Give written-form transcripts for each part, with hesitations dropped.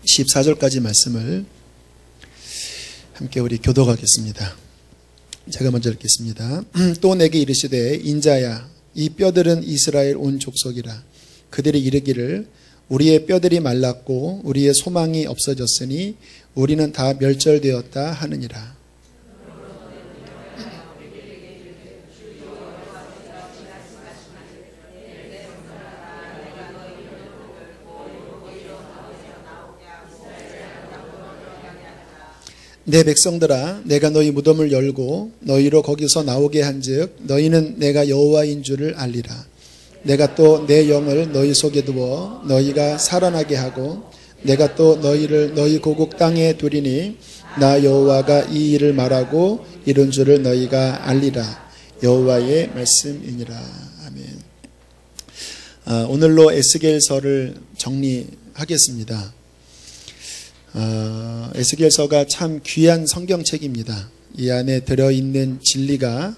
14절까지 말씀을 함께 우리 교독하겠습니다. 제가 먼저 읽겠습니다. 또 내게 이르시되 인자야 이 뼈들은 이스라엘 온 족속이라. 그들이 이르기를 우리의 뼈들이 말랐고 우리의 소망이 없어졌으니 우리는 다 멸절되었다 하느니라. 내 백성들아 내가 너희 무덤을 열고 너희로 거기서 나오게 한즉 너희는 내가 여호와인 줄을 알리라. 내가 또 내 영을 너희 속에 두어 너희가 살아나게 하고 내가 또 너희를 너희 고국 땅에 두리니 나 여호와가 이 일을 말하고 이룬 줄을 너희가 알리라. 여호와의 말씀이니라. 아멘. 오늘로 에스겔서를 정리하겠습니다. 에스겔서가 참 귀한 성경책입니다. 이 안에 들어있는 진리가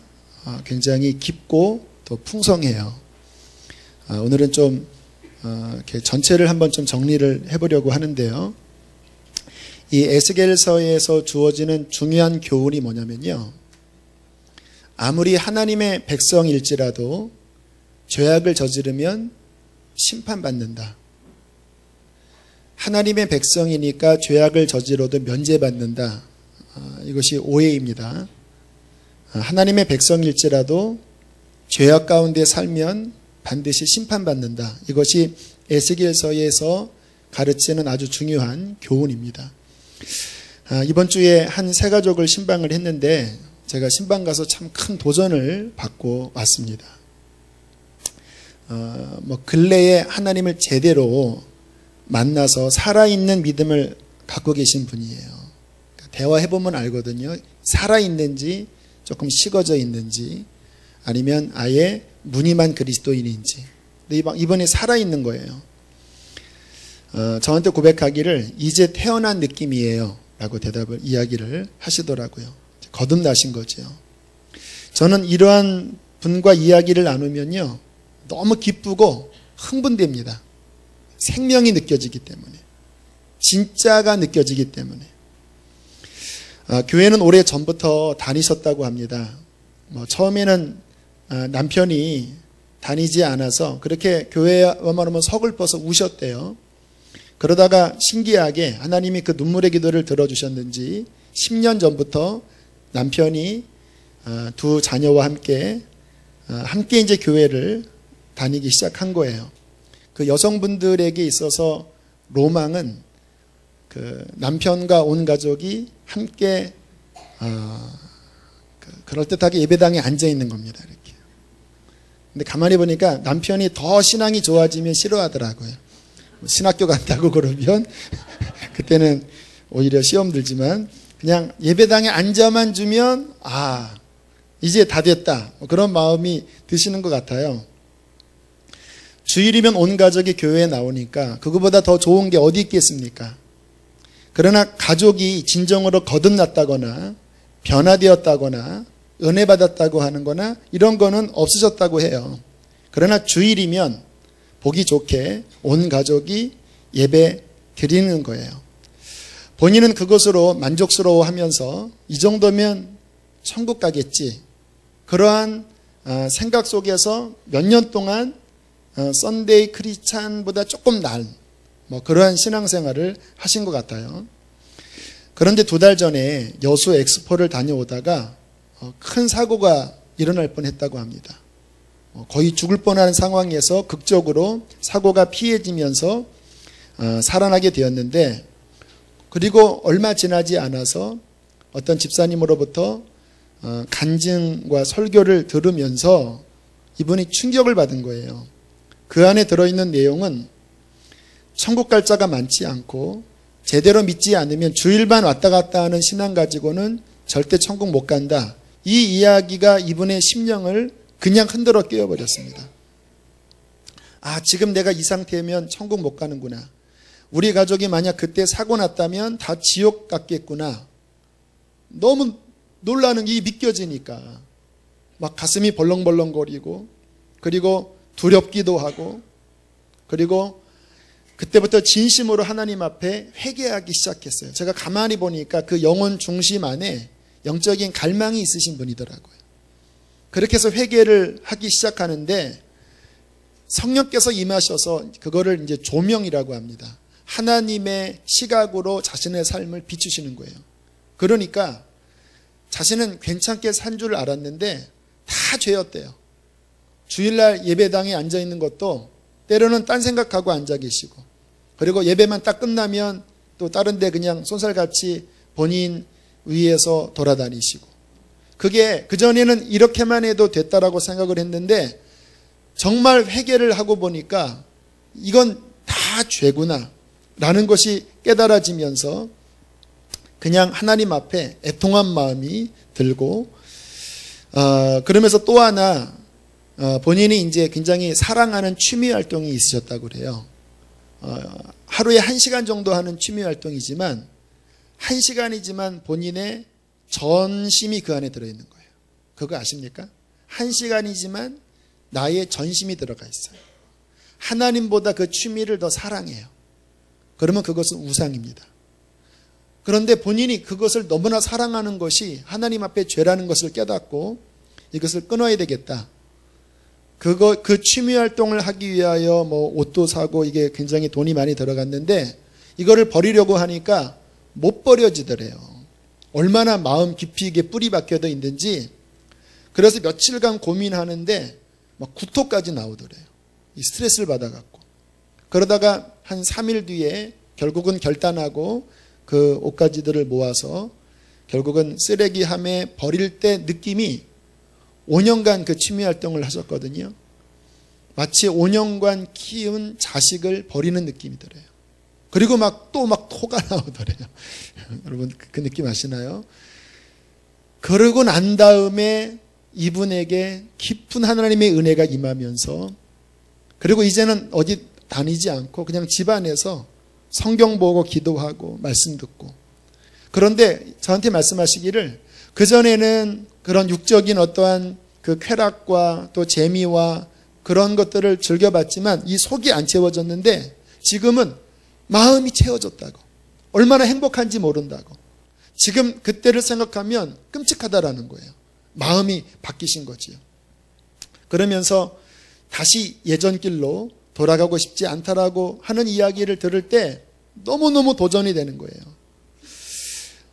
굉장히 깊고 또 풍성해요. 오늘은 좀 이렇게 전체를 한번 좀 정리를 해보려고 하는데요. 이 에스겔서에서 주어지는 중요한 교훈이 뭐냐면요. 아무리 하나님의 백성일지라도 죄악을 저지르면 심판받는다. 하나님의 백성이니까 죄악을 저지러도 면제받는다. 이것이 오해입니다. 하나님의 백성일지라도 죄악 가운데 살면 반드시 심판받는다. 이것이 에스겔서에서 가르치는 아주 중요한 교훈입니다. 이번 주에 한 세 가족을 신방을 했는데 제가 신방 가서 참 큰 도전을 받고 왔습니다. 근래에 하나님을 제대로 만나서 살아있는 믿음을 갖고 계신 분이에요. 대화해보면 알거든요. 살아있는지 조금 식어져 있는지 아니면 아예 무늬만 그리스도인인지. 근데 이번에 살아있는 거예요. 저한테 고백하기를 이제 태어난 느낌이에요 라고 이야기를 하시더라고요. 거듭나신 거죠. 저는 이러한 분과 이야기를 나누면요 너무 기쁘고 흥분됩니다. 생명이 느껴지기 때문에, 진짜가 느껴지기 때문에. 교회는 오래 전부터 다니셨다고 합니다. 처음에는 남편이 다니지 않아서 그렇게 교회에 오면 서글퍼서 우셨대요. 그러다가 신기하게 하나님이 그 눈물의 기도를 들어주셨는지 10년 전부터 남편이 두 자녀와 함께 이제 교회를 다니기 시작한 거예요. 그 여성분들에게 있어서 로망은 그 남편과 온 가족이 함께 그럴듯하게 예배당에 앉아 있는 겁니다. 이렇게. 근데 가만히 보니까 남편이 더 신앙이 좋아지면 싫어하더라고요. 신학교 간다고 그러면 그때는 오히려 시험 들지만 그냥 예배당에 앉아만 주면 이제 다 됐다. 그런 마음이 드시는 것 같아요. 주일이면 온 가족이 교회에 나오니까 그거보다 더 좋은 게 어디 있겠습니까? 그러나 가족이 진정으로 거듭났다거나 변화되었다거나 은혜 받았다고 하는 거나 이런 거는 없으셨다고 해요. 그러나 주일이면 보기 좋게 온 가족이 예배 드리는 거예요. 본인은 그것으로 만족스러워하면서 이 정도면 천국 가겠지. 그러한 생각 속에서 몇 년 동안 썬데이 크리스찬보다 조금 나은 그러한 신앙생활을 하신 것 같아요. 그런데 2달 전에 여수 엑스포를 다녀오다가 큰 사고가 일어날 뻔했다고 합니다. 거의 죽을 뻔한 상황에서 극적으로 사고가 피해지면서 살아나게 되었는데, 그리고 얼마 지나지 않아서 어떤 집사님으로부터 간증과 설교를 들으면서 이분이 충격을 받은 거예요. 그 안에 들어있는 내용은 천국 갈 자가 많지 않고 제대로 믿지 않으면 주일만 왔다 갔다 하는 신앙 가지고는 절대 천국 못 간다. 이 이야기가 이분의 심령을 그냥 흔들어 깨워버렸습니다. 지금 내가 이 상태면 천국 못 가는구나. 우리 가족이 만약 그때 사고 났다면 다 지옥 갔겠구나. 너무 놀라는 게 믿겨지니까 막 가슴이 벌렁벌렁거리고, 그리고 두렵기도 하고, 그리고 그때부터 진심으로 하나님 앞에 회개하기 시작했어요. 제가 가만히 보니까 그 영혼 중심 안에 영적인 갈망이 있으신 분이더라고요. 그렇게 해서 회개를 하기 시작하는데 성령께서 임하셔서 그거를 이제 조명이라고 합니다. 하나님의 시각으로 자신의 삶을 비추시는 거예요. 그러니까 자신은 괜찮게 산 줄 알았는데 다 죄였대요. 주일날 예배당에 앉아있는 것도 때로는 딴 생각하고 앉아 계시고, 그리고 예배만 딱 끝나면 또 다른 데 그냥 쏜살같이 본인 위에서 돌아다니시고, 그게 그전에는 이렇게만 해도 됐다라고 생각을 했는데 정말 회개를 하고 보니까 이건 다 죄구나 라는 것이 깨달아지면서 그냥 하나님 앞에 애통한 마음이 들고, 그러면서 또 하나 본인이 이제 굉장히 사랑하는 취미 활동이 있으셨다고 그래요. 하루에 1시간 정도 하는 취미 활동이지만 1시간이지만 본인의 전심이 그 안에 들어있는 거예요. 그거 아십니까? 1시간이지만 나의 전심이 들어가 있어요. 하나님보다 그 취미를 더 사랑해요. 그러면 그것은 우상입니다. 그런데 본인이 그것을 너무나 사랑하는 것이 하나님 앞에 죄라는 것을 깨닫고 이것을 끊어야 되겠다. 그 취미 활동을 하기 위하여 뭐 옷도 사고 이게 굉장히 돈이 많이 들어갔는데 이거를 버리려고 하니까 못 버려지더래요. 얼마나 마음 깊이 이게 뿌리 박혀져 있는지. 그래서 며칠간 고민하는데 막 구토까지 나오더래요. 이 스트레스를 받아갖고. 그러다가 한 3일 뒤에 결국은 결단하고 그 옷가지들을 모아서 결국은 쓰레기함에 버릴 때 느낌이 5년간 그 취미 활동을 하셨거든요. 마치 5년간 키운 자식을 버리는 느낌이더래요. 그리고 또 토가 나오더래요. 여러분 그 느낌 아시나요? 그러고 난 다음에 이분에게 깊은 하나님의 은혜가 임하면서, 그리고 이제는 어디 다니지 않고 그냥 집안에서 성경 보고 기도하고 말씀 듣고. 그런데 저한테 말씀하시기를 그전에는 그런 육적인 어떠한 그 쾌락과 또 재미와 그런 것들을 즐겨봤지만 이 속이 안 채워졌는데 지금은 마음이 채워졌다고. 얼마나 행복한지 모른다고. 지금 그때를 생각하면 끔찍하다라는 거예요. 마음이 바뀌신 거지요. 그러면서 다시 예전 길로 돌아가고 싶지 않다라고 하는 이야기를 들을 때 너무너무 도전이 되는 거예요.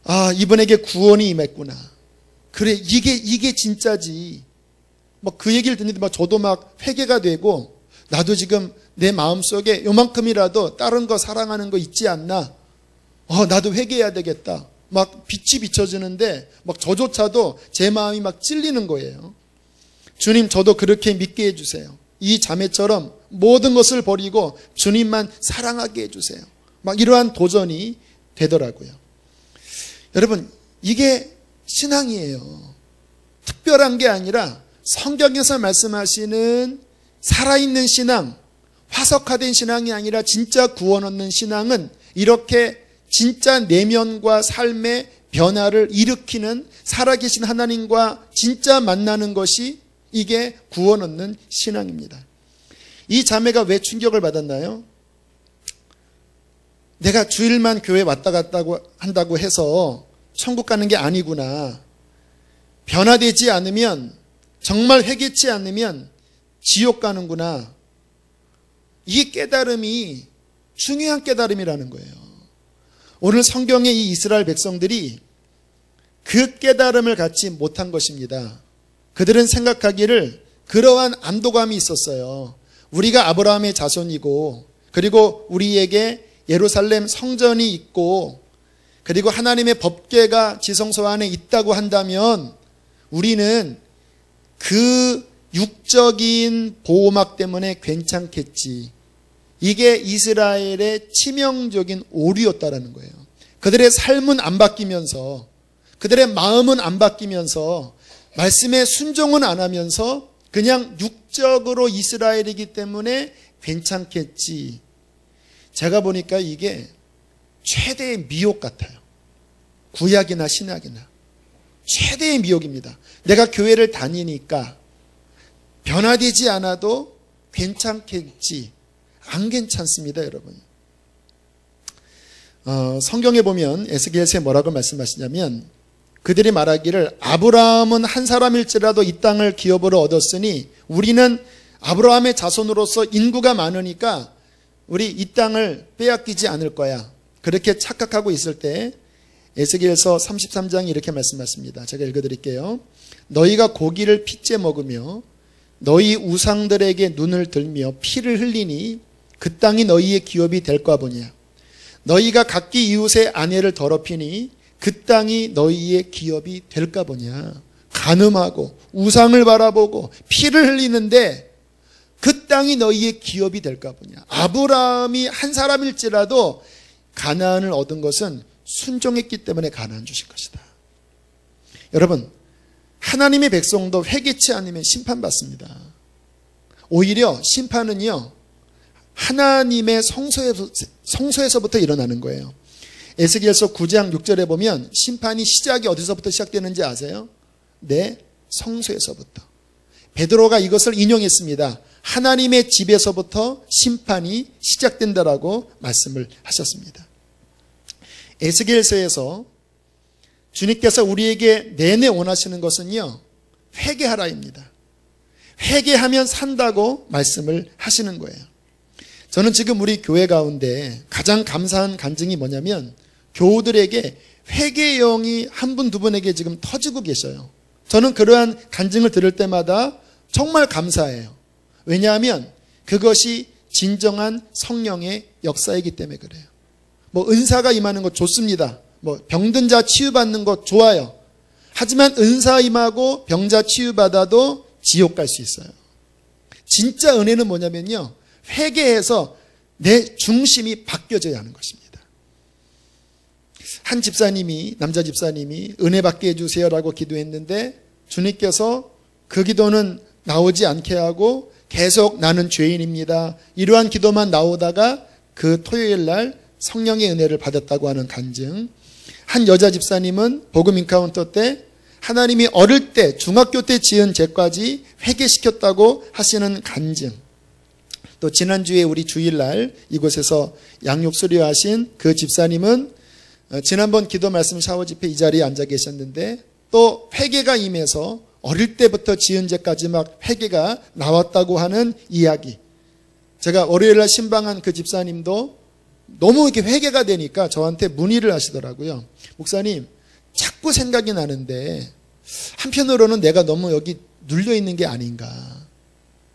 아, 이분에게 구원이 임했구나. 그래, 이게 진짜지. 그 얘기를 듣는데 저도 회개가 되고, 나도 지금 내 마음속에 요만큼이라도 다른 거 사랑하는 거 있지 않나? 나도 회개해야 되겠다. 빛이 비춰지는데 저조차도 제 마음이 찔리는 거예요. 주님, 저도 그렇게 믿게 해주세요. 이 자매처럼 모든 것을 버리고 주님만 사랑하게 해주세요. 이러한 도전이 되더라고요. 여러분, 이게 신앙이에요. 특별한 게 아니라 성경에서 말씀하시는 살아있는 신앙, 화석화된 신앙이 아니라 진짜 구원 얻는 신앙은 이렇게 진짜 내면과 삶의 변화를 일으키는 살아계신 하나님과 진짜 만나는 것이 이게 구원 얻는 신앙입니다. 이 자매가 왜 충격을 받았나요? 내가 주일만 교회 왔다 갔다 한다고 해서 천국 가는 게 아니구나. 변화되지 않으면, 정말 회개치 않으면 지옥 가는구나. 이 깨달음이 중요한 깨달음이라는 거예요. 오늘 성경의 이 이스라엘 백성들이 그 깨달음을 갖지 못한 것입니다. 그들은 생각하기를 그러한 안도감이 있었어요. 우리가 아브라함의 자손이고, 그리고 우리에게 예루살렘 성전이 있고, 그리고 하나님의 법궤가 지성소 안에 있다고 한다면 우리는 그 육적인 보호막 때문에 괜찮겠지. 이게 이스라엘의 치명적인 오류였다라는 거예요. 그들의 삶은 안 바뀌면서, 그들의 마음은 안 바뀌면서, 말씀에 순종은 안 하면서 그냥 육적으로 이스라엘이기 때문에 괜찮겠지. 제가 보니까 이게 최대의 미혹 같아요. 구약이나 신약이나 최대의 미혹입니다. 내가 교회를 다니니까 변화되지 않아도 괜찮겠지. 안 괜찮습니다, 여러분. 성경에 보면 에스겔서에 뭐라고 말씀하시냐면 그들이 말하기를 아브라함은 한 사람일지라도 이 땅을 기업으로 얻었으니 우리는 아브라함의 자손으로서 인구가 많으니까 우리 이 땅을 빼앗기지 않을 거야. 그렇게 착각하고 있을 때 에스겔서 33장이 이렇게 말씀하십니다. 제가 읽어드릴게요. 너희가 고기를 핏째 먹으며 너희 우상들에게 눈을 들며 피를 흘리니 그 땅이 너희의 기업이 될까 보냐. 너희가 각기 이웃의 아내를 더럽히니 그 땅이 너희의 기업이 될까 보냐. 간음하고 우상을 바라보고 피를 흘리는데 그 땅이 너희의 기업이 될까 보냐. 아브라함이 한 사람일지라도 가나안을 얻은 것은 순종했기 때문에 가나안 주신 것이다. 여러분, 하나님의 백성도 회개치 않으면 심판받습니다. 오히려 심판은요, 하나님의 성소에서부터 일어나는 거예요. 에스겔서 9장 6절에 보면 심판이 시작이 어디서부터 시작되는지 아세요? 내 성소에서부터. 베드로가 이것을 인용했습니다. 하나님의 집에서부터 심판이 시작된다라고 말씀을 하셨습니다. 에스겔서에서 주님께서 우리에게 내내 원하시는 것은요, 회개하라입니다. 회개하면 산다고 말씀을 하시는 거예요. 저는 지금 우리 교회 가운데 가장 감사한 간증이 뭐냐면 교우들에게 회개의 영이 한 분, 두 분에게 지금 터지고 계셔요. 저는 그러한 간증을 들을 때마다 정말 감사해요. 왜냐하면 그것이 진정한 성령의 역사이기 때문에 그래요. 뭐 은사가 임하는 것 좋습니다. 뭐 병든 자 치유받는 것 좋아요. 하지만 은사 임하고 병자 치유받아도 지옥 갈 수 있어요. 진짜 은혜는 뭐냐면요, 회개해서 내 중심이 바뀌어져야 하는 것입니다. 한 집사님이, 남자 집사님이 은혜 받게 해주세요라고 기도했는데 주님께서 그 기도는 나오지 않게 하고 계속 나는 죄인입니다, 이러한 기도만 나오다가 그 토요일 날 성령의 은혜를 받았다고 하는 간증. 한 여자 집사님은 복음 인카운터 때 하나님이 어릴 때 중학교 때 지은 죄까지 회개시켰다고 하시는 간증. 또 지난주에 우리 주일날 이곳에서 양육 수료하신 그 집사님은 지난번 기도 말씀 샤워 집회 이 자리에 앉아 계셨는데 또 회개가 임해서 어릴 때부터 지은 죄까지 막 회개가 나왔다고 하는 이야기. 제가 월요일날 신방한 그 집사님도 너무 이렇게 회개가 되니까 저한테 문의를 하시더라고요. 목사님, 자꾸 생각이 나는데 한편으로는 내가 너무 여기 눌려 있는 게 아닌가.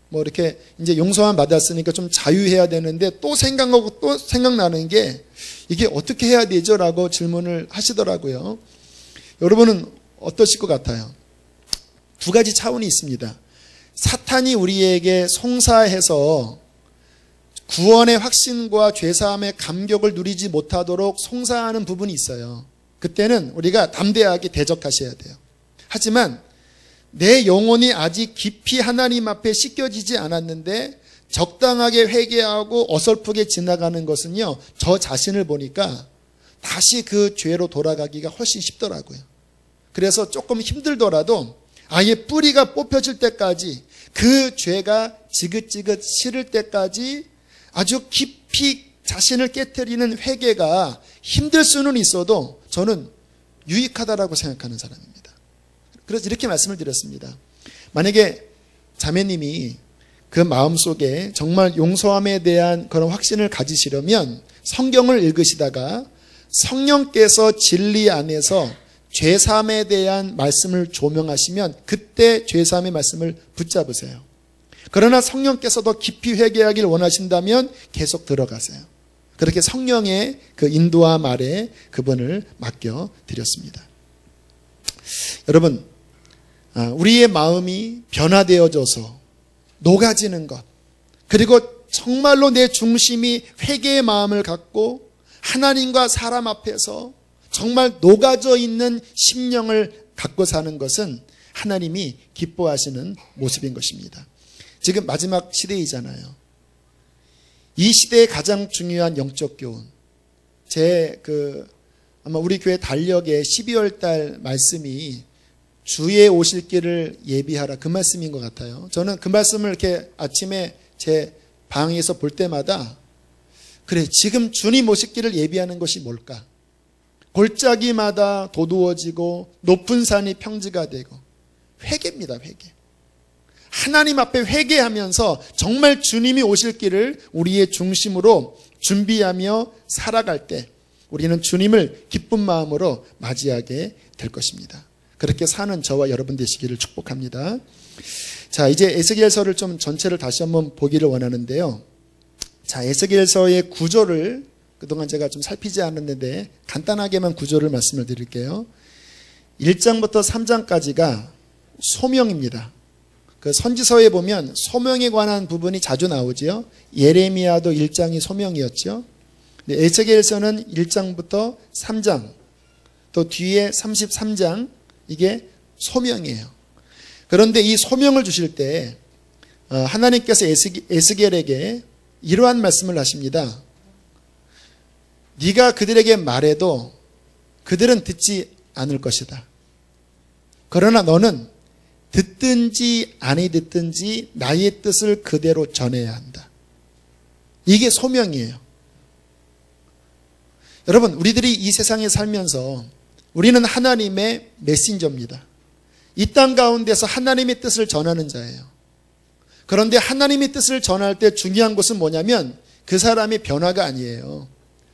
뭐 이렇게 이제 용서만 받았으니까 좀 자유해야 되는데 또 생각하고 또 생각나는 게 이게 어떻게 해야 되죠? 라고 질문을 하시더라고요. 여러분은 어떠실 것 같아요? 두 가지 차원이 있습니다. 사탄이 우리에게 송사해서 구원의 확신과 죄사함의 감격을 누리지 못하도록 송사하는 부분이 있어요. 그때는 우리가 담대하게 대적하셔야 돼요. 하지만 내 영혼이 아직 깊이 하나님 앞에 씻겨지지 않았는데 적당하게 회개하고 어설프게 지나가는 것은요, 저 자신을 보니까 다시 그 죄로 돌아가기가 훨씬 쉽더라고요. 그래서 조금 힘들더라도 아예 뿌리가 뽑혀질 때까지, 그 죄가 지긋지긋 싫을 때까지 아주 깊이 자신을 깨트리는 회개가 힘들 수는 있어도 저는 유익하다라고 생각하는 사람입니다. 그래서 이렇게 말씀을 드렸습니다. 만약에 자매님이 그 마음속에 정말 용서함에 대한 그런 확신을 가지시려면 성경을 읽으시다가 성령께서 진리 안에서 죄사함에 대한 말씀을 조명하시면 그때 죄사함의 말씀을 붙잡으세요. 그러나 성령께서도 깊이 회개하기를 원하신다면 계속 들어가세요. 그렇게 성령의 그 인도함 아래 그분을 맡겨 드렸습니다. 여러분, 우리의 마음이 변화되어져서 녹아지는 것, 그리고 정말로 내 중심이 회개의 마음을 갖고 하나님과 사람 앞에서 정말 녹아져 있는 심령을 갖고 사는 것은 하나님이 기뻐하시는 모습인 것입니다. 지금 마지막 시대이잖아요. 이 시대의 가장 중요한 영적 교훈. 아마 우리 교회 달력의 12월 달 말씀이 주의 오실 길을 예비하라, 그 말씀인 것 같아요. 저는 그 말씀을 이렇게 아침에 제 방에서 볼 때마다 그래, 지금 주님 오시기를 예비하는 것이 뭘까? 골짜기마다 도두어지고 높은 산이 평지가 되고 회개입니다. 회개. 하나님 앞에 회개하면서 정말 주님이 오실 길을 우리의 중심으로 준비하며 살아갈 때 우리는 주님을 기쁜 마음으로 맞이하게 될 것입니다. 그렇게 사는 저와 여러분 되시기를 축복합니다. 자, 이제 에스겔서를 좀 전체를 다시 한번 보기를 원하는데요. 자, 에스겔서의 구조를 그동안 제가 좀 살피지 않았는데 간단하게만 구조를 말씀을 드릴게요. 1장부터 3장까지가 소명입니다. 그 선지서에 보면 소명에 관한 부분이 자주 나오지요. 예레미야도 1장이 소명이었죠. 에스겔서는 1장부터 3장 또 뒤에 33장 이게 소명이에요. 그런데 이 소명을 주실 때 하나님께서 에스겔에게 이러한 말씀을 하십니다. 네가 그들에게 말해도 그들은 듣지 않을 것이다. 그러나 너는 듣든지 아니 듣든지 나의 뜻을 그대로 전해야 한다. 이게 소명이에요. 여러분, 우리들이 이 세상에 살면서 우리는 하나님의 메신저입니다. 이 땅 가운데서 하나님의 뜻을 전하는 자예요. 그런데 하나님의 뜻을 전할 때 중요한 것은 뭐냐면 그 사람의 변화가 아니에요.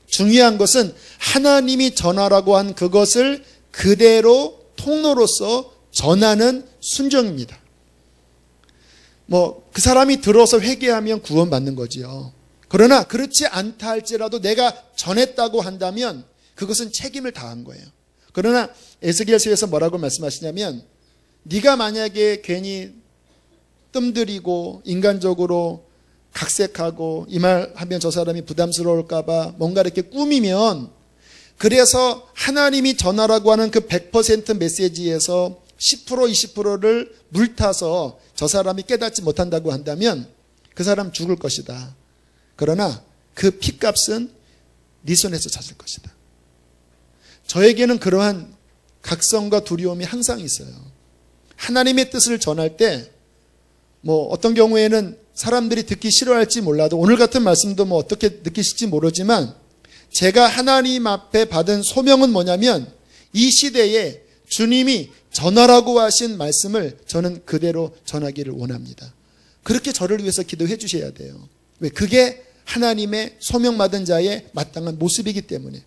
중요한 것은 하나님이 전하라고 한 그것을 그대로 통로로서 전하는 순종입니다. 그 사람이 들어서 회개하면 구원받는 거지요. 그러나 그렇지 않다 할지라도 내가 전했다고 한다면 그것은 책임을 다한 거예요. 그러나 에스겔서에서 뭐라고 말씀하시냐면 네가 만약에 괜히 뜸들이고 인간적으로 각색하고 이 말 하면 저 사람이 부담스러울까 봐 뭔가 이렇게 꾸미면 그래서 하나님이 전하라고 하는 그 100% 메시지에서 10% 20%를 물타서 저 사람이 깨닫지 못한다고 한다면 그 사람 죽을 것이다. 그러나 그 피값은 네 손에서 찾을 것이다. 저에게는 그러한 각성과 두려움이 항상 있어요. 하나님의 뜻을 전할 때 어떤 경우에는 사람들이 듣기 싫어할지 몰라도 오늘 같은 말씀도 어떻게 느끼실지 모르지만 제가 하나님 앞에 받은 소명은 뭐냐면 이 시대에 주님이 전하라고 하신 말씀을 저는 그대로 전하기를 원합니다. 그렇게 저를 위해서 기도해 주셔야 돼요. 왜? 그게 하나님의 소명받은 자의 마땅한 모습이기 때문에.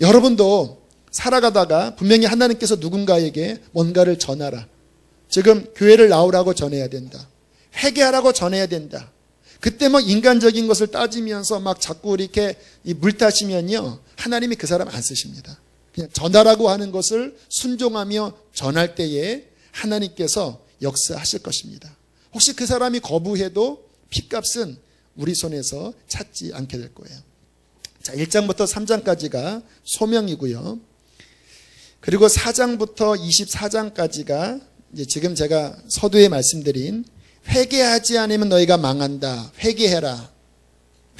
여러분도 살아가다가 분명히 하나님께서 누군가에게 뭔가를 전하라. 지금 교회를 나오라고 전해야 된다. 회개하라고 전해야 된다. 그때 인간적인 것을 따지면서 자꾸 이렇게 물타시면요, 하나님이 그 사람 안 쓰십니다. 그냥 전하라고 하는 것을 순종하며 전할 때에 하나님께서 역사하실 것입니다. 혹시 그 사람이 거부해도 피값은 우리 손에서 찾지 않게 될 거예요. 자, 1장부터 3장까지가 소명이고요. 그리고 4장부터 24장까지가 이제 지금 제가 서두에 말씀드린 회개하지 않으면 너희가 망한다. 회개해라.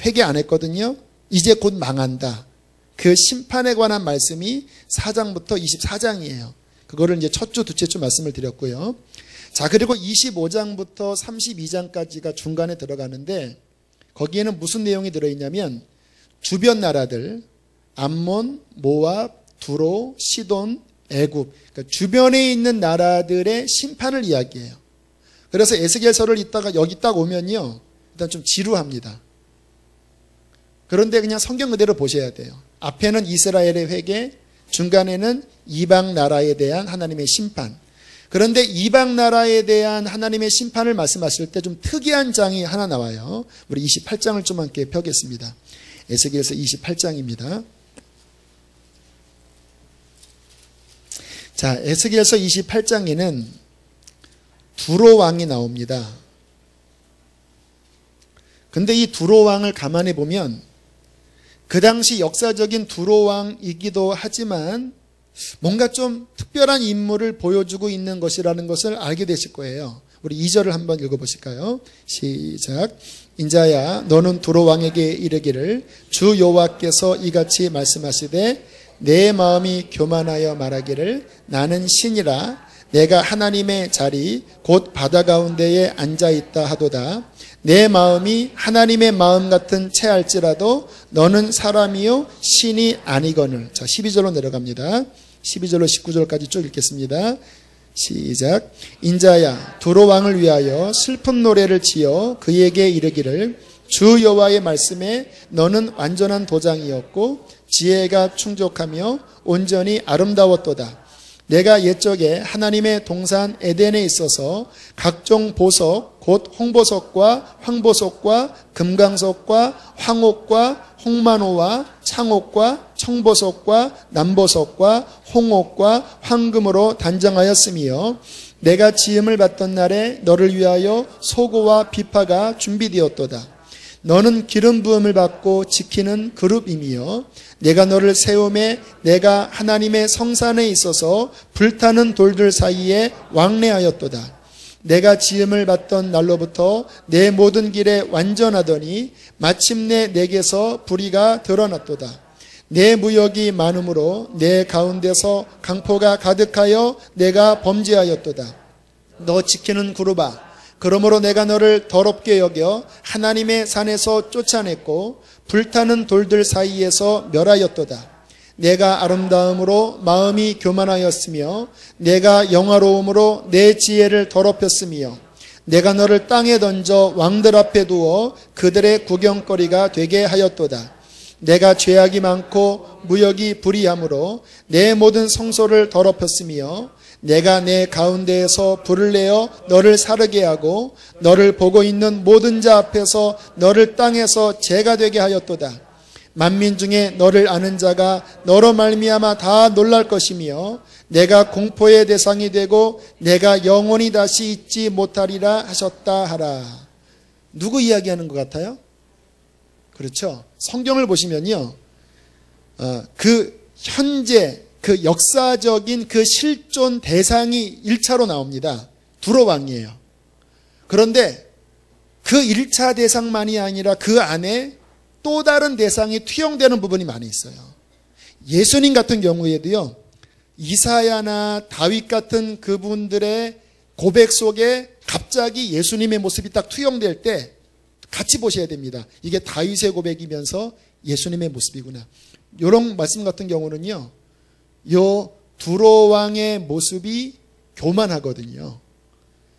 회개 안 했거든요. 이제 곧 망한다. 그 심판에 관한 말씀이 4장부터 24장이에요. 그거를 이제 첫 주, 두째 주 말씀을 드렸고요. 자, 그리고 25장부터 32장까지가 중간에 들어가는데 거기에는 무슨 내용이 들어있냐면 주변 나라들, 암몬, 모압, 두로, 시돈, 애굽, 그러니까 주변에 있는 나라들의 심판을 이야기해요. 그래서 에스겔서를 읽다가 여기 딱 오면요, 일단 좀 지루합니다. 그런데 그냥 성경 그대로 보셔야 돼요. 앞에는 이스라엘의 회개, 중간에는 이방 나라에 대한 하나님의 심판. 그런데 이방 나라에 대한 하나님의 심판을 말씀하실 때 좀 특이한 장이 하나 나와요. 우리 28장을 좀 함께 펴겠습니다. 에스겔서 28장입니다. 자, 에스겔서 28장에는 두로 왕이 나옵니다. 근데 이 두로 왕을 가만히 보면 그 당시 역사적인 두로 왕이기도 하지만 뭔가 좀 특별한 인물을 보여주고 있는 것이라는 것을 알게 되실 거예요. 우리 2절을 한번 읽어보실까요? 시작. 인자야, 너는 두로 왕에게 이르기를 주 여호와께서 이같이 말씀하시되 내 마음이 교만하여 말하기를 나는 신이라 내가 하나님의 자리 곧 바다 가운데에 앉아있다 하도다. 내 마음이 하나님의 마음 같은 채할지라도 너는 사람이요 신이 아니거늘. 자, 12절로 내려갑니다. 12절로 19절까지 쭉 읽겠습니다. 시작. 인자야 두로 왕을 위하여 슬픈 노래를 지어 그에게 이르기를 주 여호와의 말씀에 너는 완전한 도장이었고 지혜가 충족하며 온전히 아름다웠도다. 내가 옛적에 하나님의 동산 에덴에 있어서 각종 보석 곧 홍보석과 황보석과 금강석과 황옥과 홍만호와 창옥과 청보석과 남보석과 홍옥과 황금으로 단정하였으며 내가 지음을 받던 날에 너를 위하여 소고와 비파가 준비되었도다. 너는 기름 부음을 받고 지키는 그룹이며 내가 너를 세움에 내가 하나님의 성산에 있어서 불타는 돌들 사이에 왕래하였도다. 내가 지음을 받던 날로부터 내 모든 길에 완전하더니 마침내 내게서 불의가 드러났도다. 내 무역이 많으므로 내 가운데서 강포가 가득하여 내가 범죄하였도다. 너 지키는 그룹아, 그러므로 내가 너를 더럽게 여겨 하나님의 산에서 쫓아냈고 불타는 돌들 사이에서 멸하였도다. 내가 아름다움으로 마음이 교만하였으며 내가 영화로움으로 내 지혜를 더럽혔으며 내가 너를 땅에 던져 왕들 앞에 두어 그들의 구경거리가 되게 하였도다. 내가 죄악이 많고 무역이 불의함으로 내 모든 성소를 더럽혔으며 내가 내 가운데에서 불을 내어 너를 사르게 하고 너를 보고 있는 모든 자 앞에서 너를 땅에서 죄가 되게 하였도다. 만민 중에 너를 아는 자가 너로 말미암아 다 놀랄 것이며 내가 공포의 대상이 되고 내가 영원히 다시 잊지 못하리라 하셨다 하라. 누구 이야기하는 것 같아요? 그렇죠. 성경을 보시면요, 그 현재 그 역사적인 그 실존 대상이 1차로 나옵니다. 두로 왕이에요. 그런데 그 1차 대상만이 아니라 그 안에 또 다른 대상이 투영되는 부분이 많이 있어요. 예수님 같은 경우에도요, 이사야나 다윗 같은 그분들의 고백 속에 갑자기 예수님의 모습이 딱 투영될 때 같이 보셔야 됩니다. 이게 다윗의 고백이면서 예수님의 모습이구나. 이런 말씀 같은 경우는요, 요 두로 왕의 모습이 교만하거든요.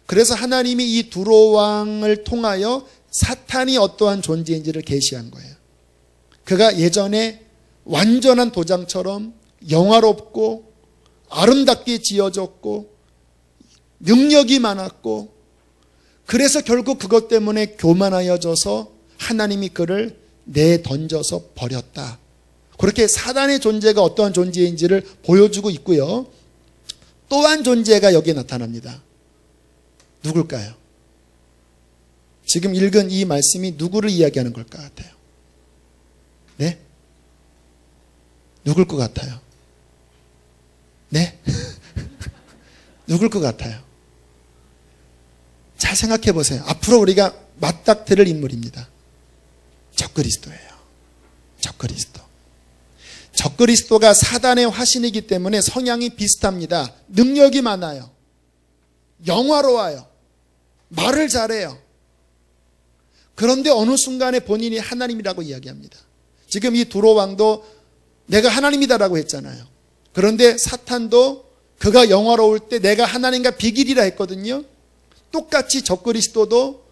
그래서 하나님이 이 두로 왕을 통하여 사탄이 어떠한 존재인지를 계시한 거예요. 그가 예전에 완전한 도장처럼 영화롭고 아름답게 지어졌고 능력이 많았고, 그래서 결국 그것 때문에 교만하여져서 하나님이 그를 내던져서 버렸다. 그렇게 사단의 존재가 어떠한 존재인지를 보여주고 있고요. 또한 존재가 여기에 나타납니다. 누굴까요? 지금 읽은 이 말씀이 누구를 이야기하는 것 같아요? 네? 누굴 것 같아요? 네? 누굴 것 같아요? 잘 생각해 보세요. 앞으로 우리가 맞닥뜨릴 인물입니다. 적그리스도예요. 적그리스도. 적그리스도가 사단의 화신이기 때문에 성향이 비슷합니다. 능력이 많아요. 영화로워요. 말을 잘해요. 그런데 어느 순간에 본인이 하나님이라고 이야기합니다. 지금 이 두로 왕도 내가 하나님이다라고 했잖아요. 그런데 사탄도 그가 영화로울 때 내가 하나님과 비길이라 했거든요. 똑같이 적그리스도도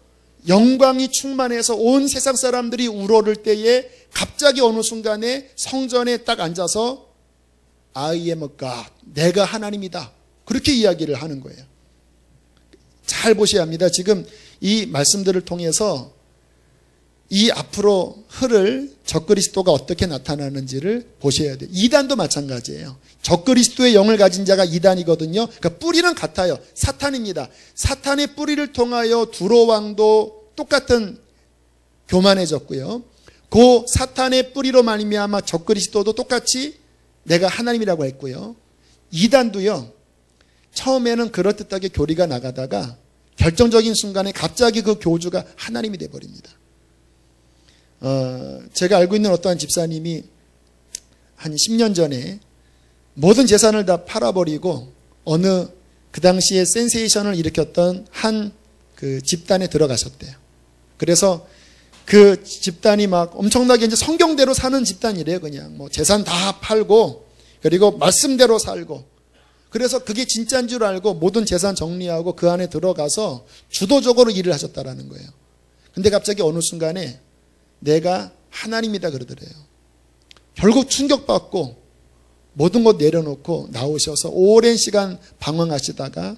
영광이 충만해서 온 세상 사람들이 우러를 때에 갑자기 어느 순간에 성전에 딱 앉아서 I am a God, 내가 하나님이다, 그렇게 이야기를 하는 거예요. 잘 보셔야 합니다. 지금 이 말씀들을 통해서 이 앞으로 흐를 적그리스도가 어떻게 나타나는지를 보셔야 돼요. 이단도 마찬가지예요. 적그리스도의 영을 가진 자가 이단이거든요. 그러니까 뿌리는 같아요. 사탄입니다. 사탄의 뿌리를 통하여 두로 왕도 똑같은 교만해졌고요. 그 사탄의 뿌리로 말미암아 적그리스도도 똑같이 내가 하나님이라고 했고요. 이단도요, 처음에는 그럴듯하게 교리가 나가다가 결정적인 순간에 갑자기 그 교주가 하나님이 돼버립니다. 제가 알고 있는 어떠한 집사님이 한 10년 전에 모든 재산을 다 팔아버리고 어느 그 당시에 센세이션을 일으켰던 한 그 집단에 들어가셨대요. 그래서 그 집단이 막 엄청나게 이제 성경대로 사는 집단이래요. 그냥 뭐 재산 다 팔고 그리고 말씀대로 살고, 그래서 그게 진짜인 줄 알고 모든 재산 정리하고 그 안에 들어가서 주도적으로 일을 하셨다라는 거예요. 근데 갑자기 어느 순간에 내가 하나님이다 그러더래요. 결국 충격받고 모든 것 내려놓고 나오셔서 오랜 시간 방황하시다가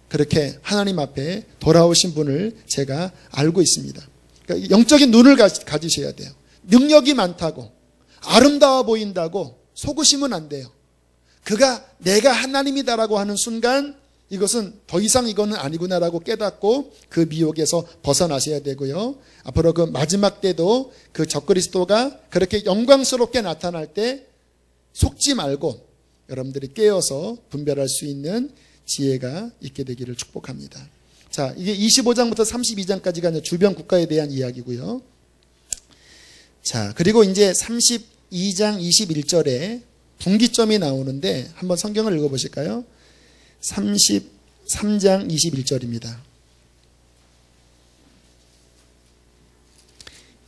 그렇게 하나님 앞에 돌아오신 분을 제가 알고 있습니다. 그러니까 영적인 눈을 가지셔야 돼요. 능력이 많다고 아름다워 보인다고 속으시면 안 돼요. 그가 내가 하나님이다라고 하는 순간 이것은 더 이상 이거는 아니구나라고 깨닫고 그 미혹에서 벗어나셔야 되고요. 앞으로 그 마지막 때도 그 적그리스도가 그렇게 영광스럽게 나타날 때 속지 말고 여러분들이 깨어서 분별할 수 있는 지혜가 있게 되기를 축복합니다. 자, 이게 25장부터 32장까지가 주변 국가에 대한 이야기고요. 자, 그리고 이제 32장 21절에 분기점이 나오는데 한번 성경을 읽어보실까요? 33장 21절입니다.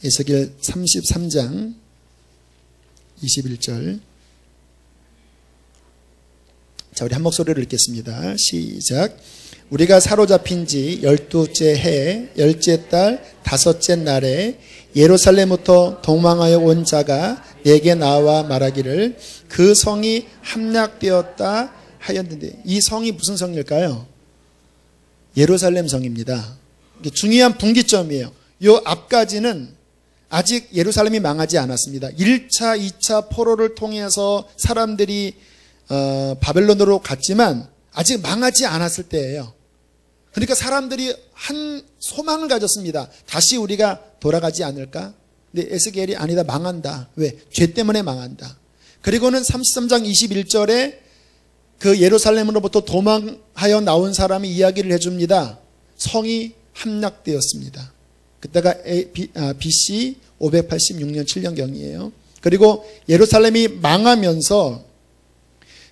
에스겔 33장 21절. 자, 우리 한 목소리로 읽겠습니다. 시작. 우리가 사로잡힌 지 12째 해 10째 달 5째 날에 예루살렘부터 도망하여 온 자가 내게 나와 말하기를 그 성이 함락되었다 하였는데, 이 성이 무슨 성일까요? 예루살렘 성입니다. 이게 중요한 분기점이에요. 이 앞까지는 아직 예루살렘이 망하지 않았습니다. 1차, 2차 포로를 통해서 사람들이 바벨론으로 갔지만 아직 망하지 않았을 때예요. 그러니까 사람들이 한 소망을 가졌습니다. 다시 우리가 돌아가지 않을까? 근데 에스겔이 아니다, 망한다. 왜? 죄 때문에 망한다. 그리고는 33장 21절에 그 예루살렘으로부터 도망하여 나온 사람이 이야기를 해줍니다. 성이 함락되었습니다. 그때가 BC 586년 7년경이에요. 그리고 예루살렘이 망하면서,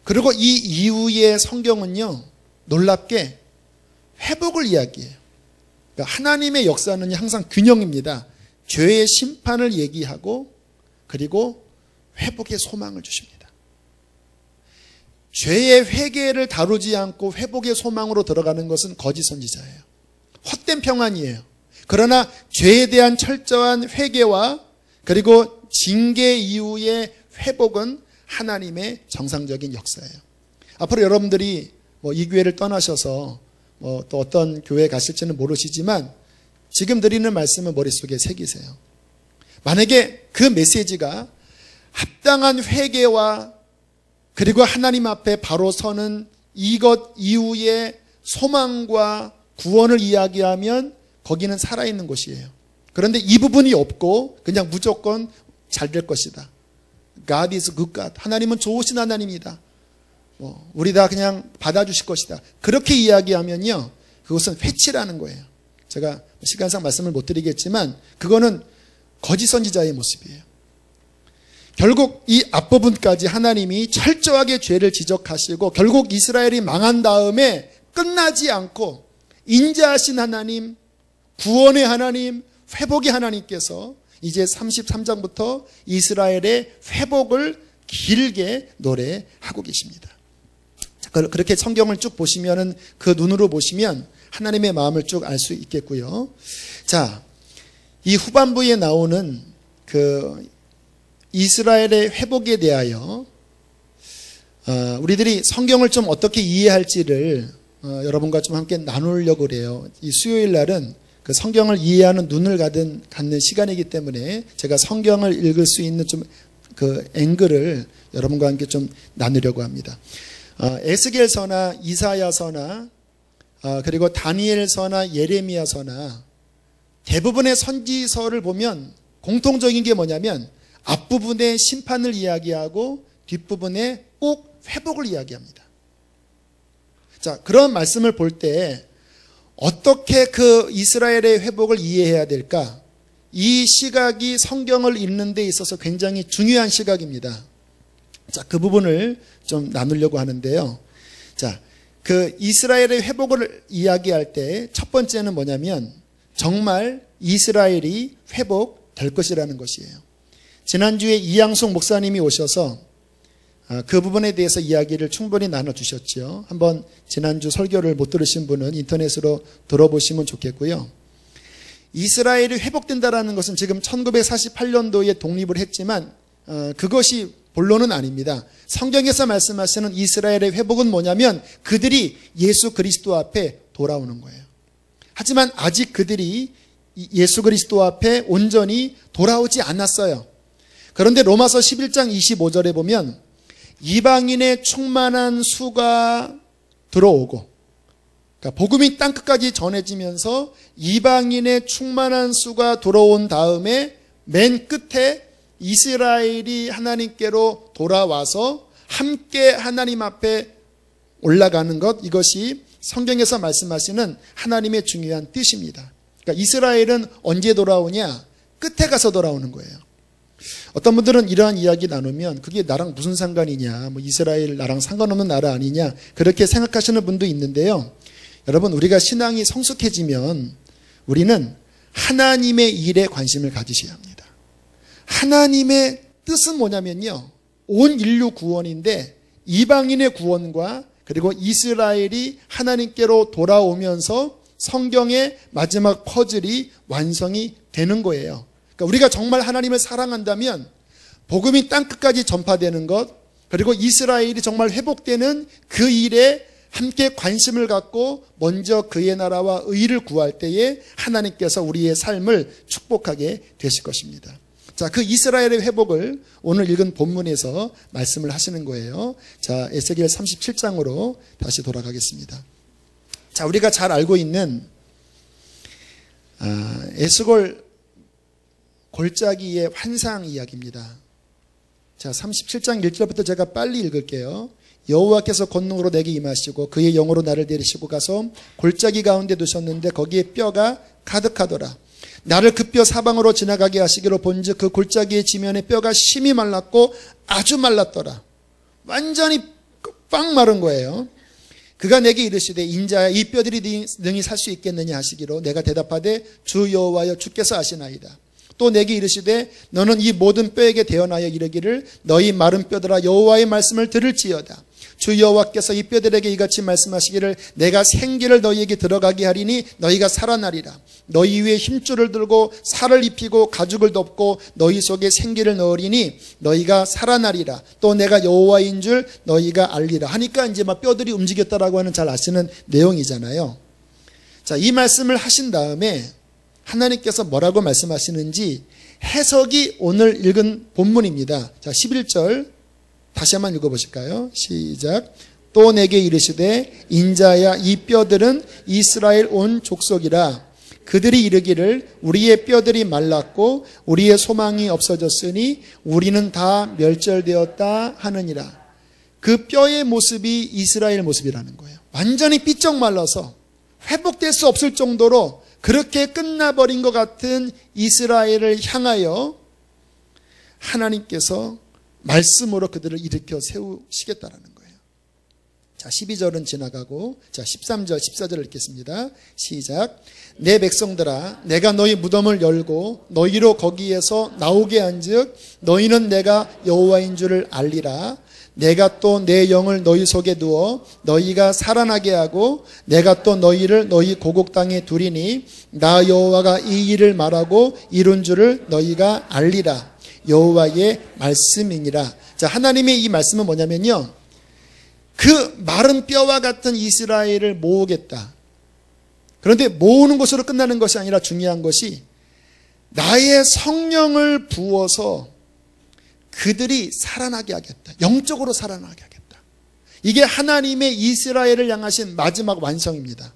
그리고 이 이후의 성경은요, 놀랍게 회복을 이야기해요. 그러니까 하나님의 역사는 항상 균형입니다. 죄의 심판을 얘기하고 그리고 회복의 소망을 주십니다. 죄의 회개를 다루지 않고 회복의 소망으로 들어가는 것은 거짓 선지자예요. 헛된 평안이에요. 그러나 죄에 대한 철저한 회개와 그리고 징계 이후의 회복은 하나님의 정상적인 역사예요. 앞으로 여러분들이 뭐 이 교회를 떠나셔서 뭐 또 어떤 교회에 가실지는 모르시지만 지금 드리는 말씀을 머릿속에 새기세요. 만약에 그 메시지가 합당한 회개와 그리고 하나님 앞에 바로 서는 이것 이후의 소망과 구원을 이야기하면 거기는 살아있는 곳이에요. 그런데 이 부분이 없고 그냥 무조건 잘 될 것이다. God is good God. 하나님은 좋으신 하나님이다. 우리 다 그냥 받아주실 것이다. 그렇게 이야기하면요, 그것은 회치라는 거예요. 제가 시간상 말씀을 못 드리겠지만 그거는 거짓 선지자의 모습이에요. 결국 이 앞부분까지 하나님이 철저하게 죄를 지적하시고 결국 이스라엘이 망한 다음에 끝나지 않고 인자하신 하나님, 구원의 하나님, 회복의 하나님께서 이제 33장부터 이스라엘의 회복을 길게 노래하고 계십니다. 그렇게 성경을 쭉 보시면은 그 눈으로 보시면 하나님의 마음을 쭉 알 수 있겠고요. 자, 이 후반부에 나오는 그 이스라엘의 회복에 대하여 우리들이 성경을 좀 어떻게 이해할지를 여러분과 좀 함께 나누려고 그래요. 이 수요일 날은 그 성경을 이해하는 눈을 갖는 시간이기 때문에 제가 성경을 읽을 수 있는 좀 그 앵글을 여러분과 함께 좀 나누려고 합니다. 에스겔서나 이사야서나 그리고 다니엘서나 예레미야서나 대부분의 선지서를 보면 공통적인 게 뭐냐면 앞부분에 심판을 이야기하고 뒷부분에 꼭 회복을 이야기합니다. 자, 그런 말씀을 볼 때 어떻게 그 이스라엘의 회복을 이해해야 될까? 이 시각이 성경을 읽는 데 있어서 굉장히 중요한 시각입니다. 자, 그 부분을 좀 나누려고 하는데요. 자, 그 이스라엘의 회복을 이야기할 때 첫 번째는 뭐냐면 정말 이스라엘이 회복될 것이라는 것이에요. 지난주에 이양숙 목사님이 오셔서 그 부분에 대해서 이야기를 충분히 나눠주셨죠. 한번 지난주 설교를 못 들으신 분은 인터넷으로 들어보시면 좋겠고요. 이스라엘이 회복된다라는 것은 지금 1948년도에 독립을 했지만 그것이 본론은 아닙니다. 성경에서 말씀하시는 이스라엘의 회복은 뭐냐면 그들이 예수 그리스도 앞에 돌아오는 거예요. 하지만 아직 그들이 예수 그리스도 앞에 온전히 돌아오지 않았어요. 그런데 로마서 11장 25절에 보면 이방인의 충만한 수가 들어오고, 그러니까 복음이 땅끝까지 전해지면서 이방인의 충만한 수가 들어온 다음에 맨 끝에 이스라엘이 하나님께로 돌아와서 함께 하나님 앞에 올라가는 것, 이것이 성경에서 말씀하시는 하나님의 중요한 뜻입니다. 그러니까 이스라엘은 언제 돌아오냐? 끝에 가서 돌아오는 거예요. 어떤 분들은 이러한 이야기 나누면 그게 나랑 무슨 상관이냐, 뭐 이스라엘 나랑 상관없는 나라 아니냐, 그렇게 생각하시는 분도 있는데요. 여러분, 우리가 신앙이 성숙해지면 우리는 하나님의 일에 관심을 가지셔야 합니다. 하나님의 뜻은 뭐냐면요, 온 인류 구원인데 이방인의 구원과 그리고 이스라엘이 하나님께로 돌아오면서 성경의 마지막 퍼즐이 완성이 되는 거예요. 그러니까 우리가 정말 하나님을 사랑한다면 복음이 땅끝까지 전파되는 것, 그리고 이스라엘이 정말 회복되는 그 일에 함께 관심을 갖고 먼저 그의 나라와 의를 구할 때에 하나님께서 우리의 삶을 축복하게 되실 것입니다. 자, 그 이스라엘의 회복을 오늘 읽은 본문에서 말씀을 하시는 거예요. 자, 에스겔 37장으로 다시 돌아가겠습니다. 자, 우리가 잘 알고 있는 에스골 골짜기의 환상 이야기입니다. 자, 37장 1절부터 제가 빨리 읽을게요. 여호와께서 권능으로 내게 임하시고 그의 영으로 나를 데리시고 가서 골짜기 가운데 두셨는데 거기에 뼈가 가득하더라. 나를 그 뼈 사방으로 지나가게 하시기로 본즉 그 골짜기의 지면에 뼈가 심히 말랐고 아주 말랐더라. 완전히 빵 마른 거예요. 그가 내게 이르시되 인자야 이 뼈들이 능히 살 수 있겠느냐 하시기로 내가 대답하되 주 여호와여 주께서 아시나이다. 또 내게 이르시되 너는 이 모든 뼈에게 대언하여 이르기를 너희 마른 뼈들아 여호와의 말씀을 들을지어다. 주 여호와께서 이 뼈들에게 이같이 말씀하시기를 내가 생기를 너희에게 들어가게 하리니 너희가 살아나리라. 너희 위에 힘줄을 들고 살을 입히고 가죽을 덮고 너희 속에 생기를 넣으리니 너희가 살아나리라. 또 내가 여호와인 줄 너희가 알리라. 하니까 이제 막 뼈들이 움직였다라고 하는 잘 아시는 내용이잖아요. 자, 이 말씀을 하신 다음에 하나님께서 뭐라고 말씀하시는지 해석이 오늘 읽은 본문입니다. 자, 11절 다시 한번 읽어보실까요? 시작. 또 내게 이르시되 인자야 이 뼈들은 이스라엘 온 족속이라. 그들이 이르기를 우리의 뼈들이 말랐고 우리의 소망이 없어졌으니 우리는 다 멸절되었다 하느니라. 그 뼈의 모습이 이스라엘 모습이라는 거예요. 완전히 삐쩍 말라서 회복될 수 없을 정도로 그렇게 끝나버린 것 같은 이스라엘을 향하여 하나님께서 말씀으로 그들을 일으켜 세우시겠다라는 거예요. 자, 12절은 지나가고 자, 13절, 14절 읽겠습니다. 시작. 내 백성들아 내가 너희 무덤을 열고 너희로 거기에서 나오게 한즉 너희는 내가 여호와인 줄을 알리라. 내가 또 내 영을 너희 속에 두어 너희가 살아나게 하고 내가 또 너희를 너희 고국 땅에 두리니 나 여호와가 이 일을 말하고 이룬 줄을 너희가 알리라. 여호와의 말씀이니라. 자, 하나님의 이 말씀은 뭐냐면요, 그 마른 뼈와 같은 이스라엘을 모으겠다. 그런데 모으는 것으로 끝나는 것이 아니라 중요한 것이 나의 성령을 부어서 그들이 살아나게 하겠다. 영적으로 살아나게 하겠다. 이게 하나님의 이스라엘을 향하신 마지막 완성입니다.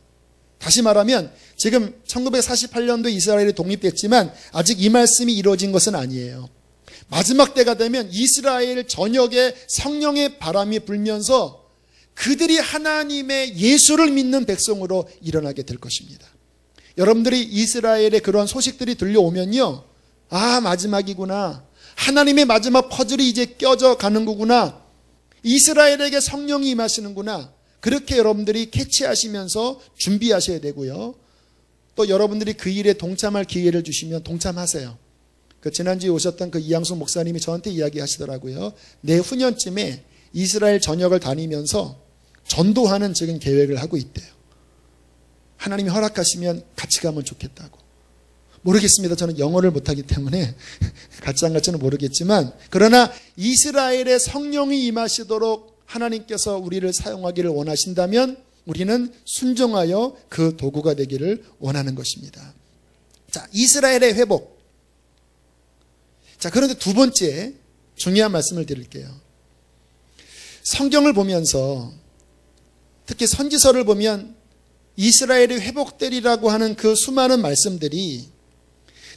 다시 말하면 지금 1948년도 이스라엘이 독립됐지만 아직 이 말씀이 이루어진 것은 아니에요. 마지막 때가 되면 이스라엘 전역에 성령의 바람이 불면서 그들이 하나님의 예수를 믿는 백성으로 일어나게 될 것입니다. 여러분들이 이스라엘의 그런 소식들이 들려오면요, 아, 마지막이구나. 하나님의 마지막 퍼즐이 이제 껴져 가는 거구나. 이스라엘에게 성령이 임하시는구나. 그렇게 여러분들이 캐치하시면서 준비하셔야 되고요. 또 여러분들이 그 일에 동참할 기회를 주시면 동참하세요. 지난주에 오셨던 그 이양수 목사님이 저한테 이야기하시더라고요. 내후년쯤에 이스라엘 전역을 다니면서 전도하는 지금 계획을 하고 있대요. 하나님이 허락하시면 같이 가면 좋겠다고. 모르겠습니다. 저는 영어를 못하기 때문에 같이 안 갈지는 모르겠지만, 그러나 이스라엘의 성령이 임하시도록 하나님께서 우리를 사용하기를 원하신다면 우리는 순종하여 그 도구가 되기를 원하는 것입니다. 자, 이스라엘의 회복. 자, 그런데 두 번째 중요한 말씀을 드릴게요. 성경을 보면서 특히 선지서를 보면 이스라엘이 회복되리라고 하는 그 수많은 말씀들이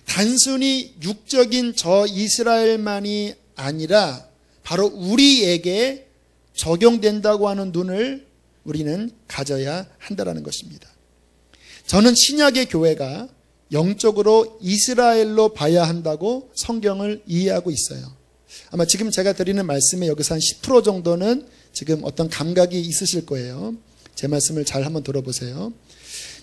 단순히 육적인 저 이스라엘만이 아니라 바로 우리에게 적용된다고 하는 눈을 우리는 가져야 한다는 것입니다. 저는 신약의 교회가 영적으로 이스라엘로 봐야 한다고 성경을 이해하고 있어요. 아마 지금 제가 드리는 말씀에 여기서 한 10% 정도는 지금 어떤 감각이 있으실 거예요. 제 말씀을 잘 한번 들어보세요.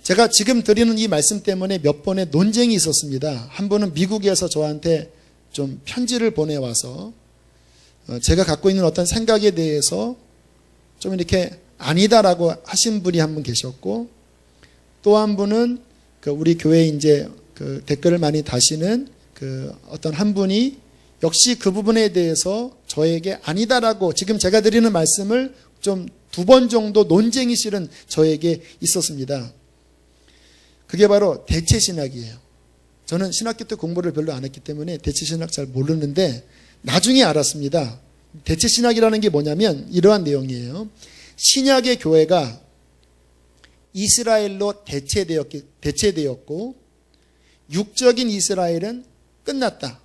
제가 지금 드리는 이 말씀 때문에 몇 번의 논쟁이 있었습니다. 한 분은 미국에서 저한테 좀 편지를 보내와서 제가 갖고 있는 어떤 생각에 대해서 좀 이렇게 아니다라고 하신 분이 한 분 계셨고, 또 한 분은 우리 교회에 이제 댓글을 많이 다시는 어떤 한 분이 역시 그 부분에 대해서 저에게 아니다라고, 지금 제가 드리는 말씀을 좀 2번 정도 논쟁이 실은 저에게 있었습니다. 그게 바로 대체신학이에요. 저는 신학교 때 공부를 별로 안 했기 때문에 대체신학 잘 모르는데 나중에 알았습니다. 대체신학이라는 게 뭐냐면 이러한 내용이에요. 신약의 교회가 이스라엘로 대체되었고 육적인 이스라엘은 끝났다.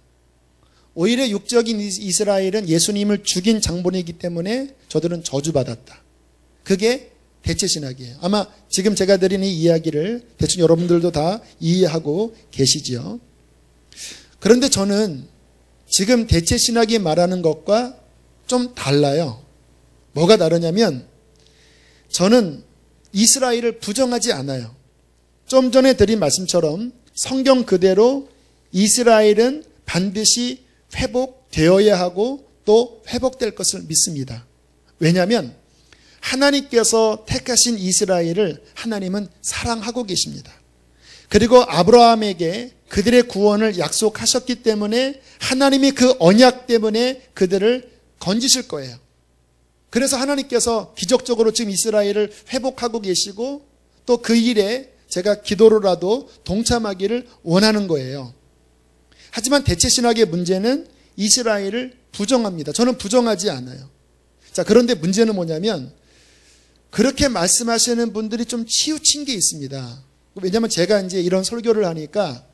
오히려 육적인 이스라엘은 예수님을 죽인 장본이기 때문에 저들은 저주받았다. 그게 대체신학이에요. 아마 지금 제가 드리는 이 이야기를 대충 여러분들도 다 이해하고 계시지요. 그런데 저는 지금 대체신학이 말하는 것과 좀 달라요. 뭐가 다르냐면 저는 이스라엘을 부정하지 않아요. 좀 전에 드린 말씀처럼 성경 그대로 이스라엘은 반드시 회복되어야 하고 또 회복될 것을 믿습니다. 왜냐하면 하나님께서 택하신 이스라엘을 하나님은 사랑하고 계십니다. 그리고 아브라함에게 그들의 구원을 약속하셨기 때문에 하나님이 그 언약 때문에 그들을 건지실 거예요. 그래서 하나님께서 기적적으로 지금 이스라엘을 회복하고 계시고 또 그 일에 제가 기도로라도 동참하기를 원하는 거예요. 하지만 대체신학의 문제는 이스라엘을 부정합니다. 저는 부정하지 않아요. 자, 그런데 문제는 뭐냐면 그렇게 말씀하시는 분들이 좀 치우친 게 있습니다. 왜냐하면 제가 이제 이런 설교를 하니까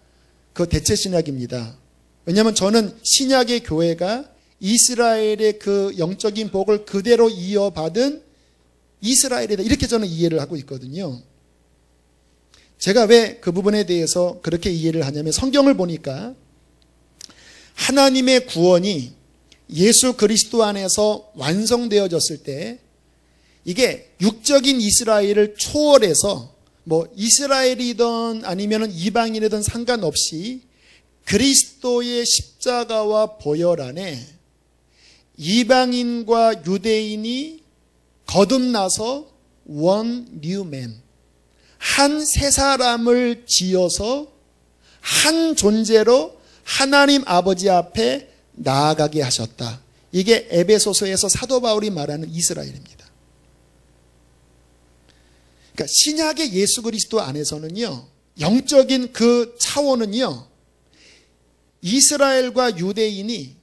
그거 대체신학입니다. 왜냐하면 저는 신약의 교회가 이스라엘의 그 영적인 복을 그대로 이어받은 이스라엘이다. 이렇게 저는 이해를 하고 있거든요. 제가 왜 그 부분에 대해서 그렇게 이해를 하냐면 성경을 보니까 하나님의 구원이 예수 그리스도 안에서 완성되어졌을 때 이게 육적인 이스라엘을 초월해서 뭐 이스라엘이든 아니면 이방인이든 상관없이 그리스도의 십자가와 보혈 안에 이방인과 유대인이 거듭나서 one new man, 한 새 사람을 지어서 한 존재로 하나님 아버지 앞에 나아가게 하셨다. 이게 에베소서에서 사도 바울이 말하는 이스라엘입니다. 그러니까 신약의 예수 그리스도 안에서는요, 영적인 그 차원은요, 이스라엘과 유대인이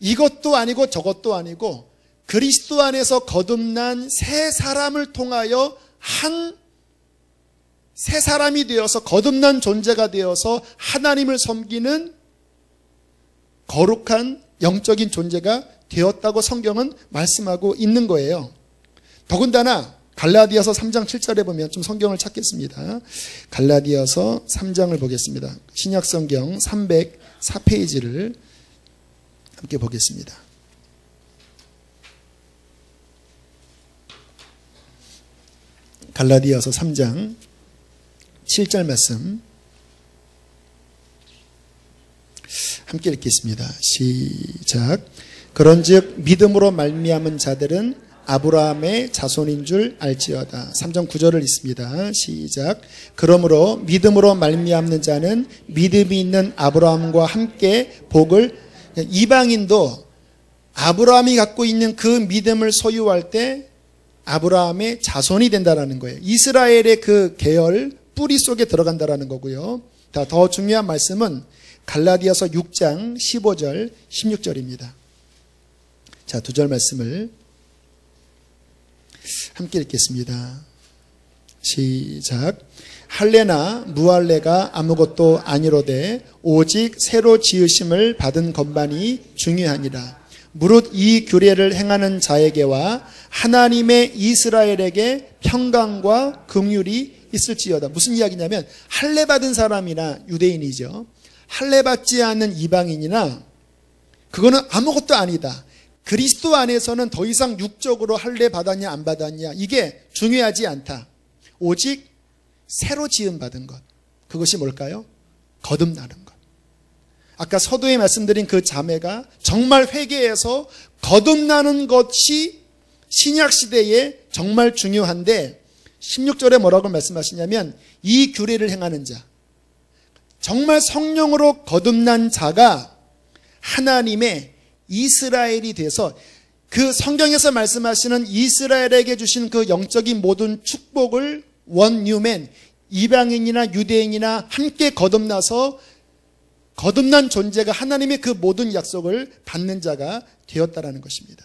이것도 아니고 저것도 아니고 그리스도 안에서 거듭난 새 사람을 통하여 한 새 사람이 되어서 거듭난 존재가 되어서 하나님을 섬기는 거룩한 영적인 존재가 되었다고 성경은 말씀하고 있는 거예요. 더군다나 갈라디아서 3장 7절에 보면 좀 성경을 찾겠습니다. 갈라디아서 3장을 보겠습니다. 신약성경 304페이지를 함께 보겠습니다. 갈라디아서 3장 7절 말씀 함께 읽겠습니다. 시작. 그런즉 믿음으로 말미암은 자들은 아브라함의 자손인 줄 알지어다. 3장 9절을 읽습니다. 시작. 그러므로 믿음으로 말미암는 자는 믿음이 있는 아브라함과 함께 복을, 이방인도 아브라함이 갖고 있는 그 믿음을 소유할 때 아브라함의 자손이 된다라는 거예요. 이스라엘의 그 계열 뿌리 속에 들어간다라는 거고요. 더 중요한 말씀은 갈라디아서 6장 15절 16절입니다. 자, 두 절 말씀을 함께 읽겠습니다. 시작. 할례나 무할례가 아무것도 아니로되 오직 새로 지으심을 받은 것만이 중요하니라. 무릇 이 규례를 행하는 자에게와 하나님의 이스라엘에게 평강과 긍휼이 있을지어다. 무슨 이야기냐면 할례 받은 사람이나 유대인이죠. 할례 받지 않는 이방인이나 그거는 아무것도 아니다. 그리스도 안에서는 더 이상 육적으로 할례 받았냐 안 받았냐 이게 중요하지 않다. 오직 새로 지음 받은 것. 그것이 뭘까요? 거듭나는 것. 아까 서두에 말씀드린 그 자매가 정말 회개해서 거듭나는 것이 신약시대에 정말 중요한데 16절에 뭐라고 말씀하시냐면 이 규례를 행하는 자, 정말 성령으로 거듭난 자가 하나님의 이스라엘이 돼서 그 성경에서 말씀하시는 이스라엘에게 주신 그 영적인 모든 축복을 원유맨, 이방인이나 유대인이나 함께 거듭나서 거듭난 존재가 하나님의 그 모든 약속을 받는 자가 되었다라는 것입니다.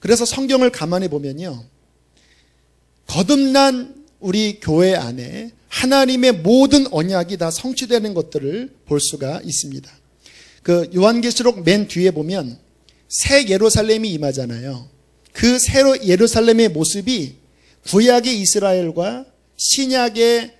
그래서 성경을 가만히 보면요, 거듭난 우리 교회 안에 하나님의 모든 언약이 다 성취되는 것들을 볼 수가 있습니다. 그 요한계시록 맨 뒤에 보면 새 예루살렘이 임하잖아요. 그 새 예루살렘의 모습이 구약의 이스라엘과 신약의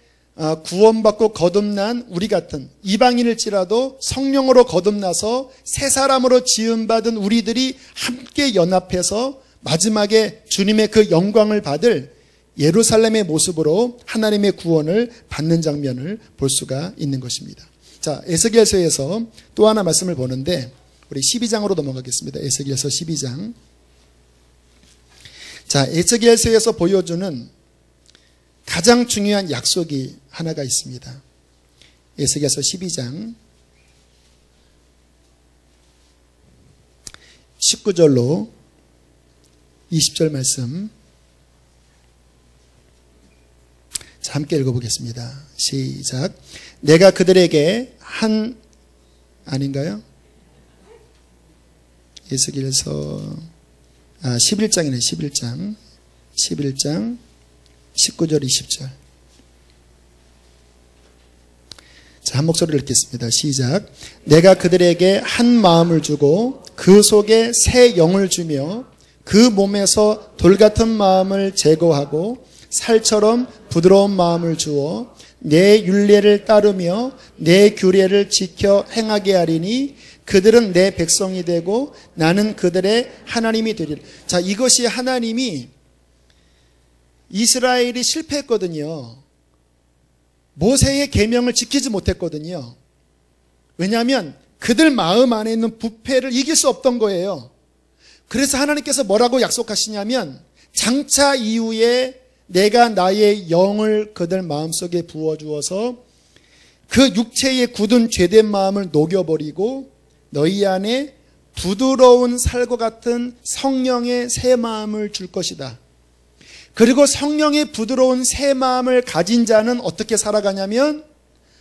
구원받고 거듭난 우리 같은 이방인일지라도 성령으로 거듭나서 새 사람으로 지음받은 우리들이 함께 연합해서 마지막에 주님의 그 영광을 받을 예루살렘의 모습으로 하나님의 구원을 받는 장면을 볼 수가 있는 것입니다. 자, 에스겔서에서 또 하나 말씀을 보는데 우리 12장으로 넘어가겠습니다. 에스겔서 12장. 자, 에스겔서에서 보여주는 가장 중요한 약속이 하나가 있습니다. 에스겔서 12장 19절로 20절 말씀. 자, 함께 읽어보겠습니다. 시작. 내가 그들에게 아닌가요? 에스겔서 11장이네. 11장 19절 20절. 자, 한 목소리를 읽겠습니다. 시작. 내가 그들에게 한 마음을 주고 그 속에 새 영을 주며 그 몸에서 돌 같은 마음을 제거하고 살처럼 부드러운 마음을 주어 내 율례를 따르며 내 규례를 지켜 행하게 하리니 그들은 내 백성이 되고 나는 그들의 하나님이 되리라. 자, 이것이 하나님이 이스라엘이 실패했거든요. 모세의 계명을 지키지 못했거든요. 왜냐하면 그들 마음 안에 있는 부패를 이길 수 없던 거예요. 그래서 하나님께서 뭐라고 약속하시냐면 장차 이후에 내가 나의 영을 그들 마음속에 부어주어서 그 육체의 굳은 죄된 마음을 녹여버리고 너희 안에 부드러운 살과 같은 성령의 새 마음을 줄 것이다. 그리고 성령의 부드러운 새 마음을 가진 자는 어떻게 살아가냐면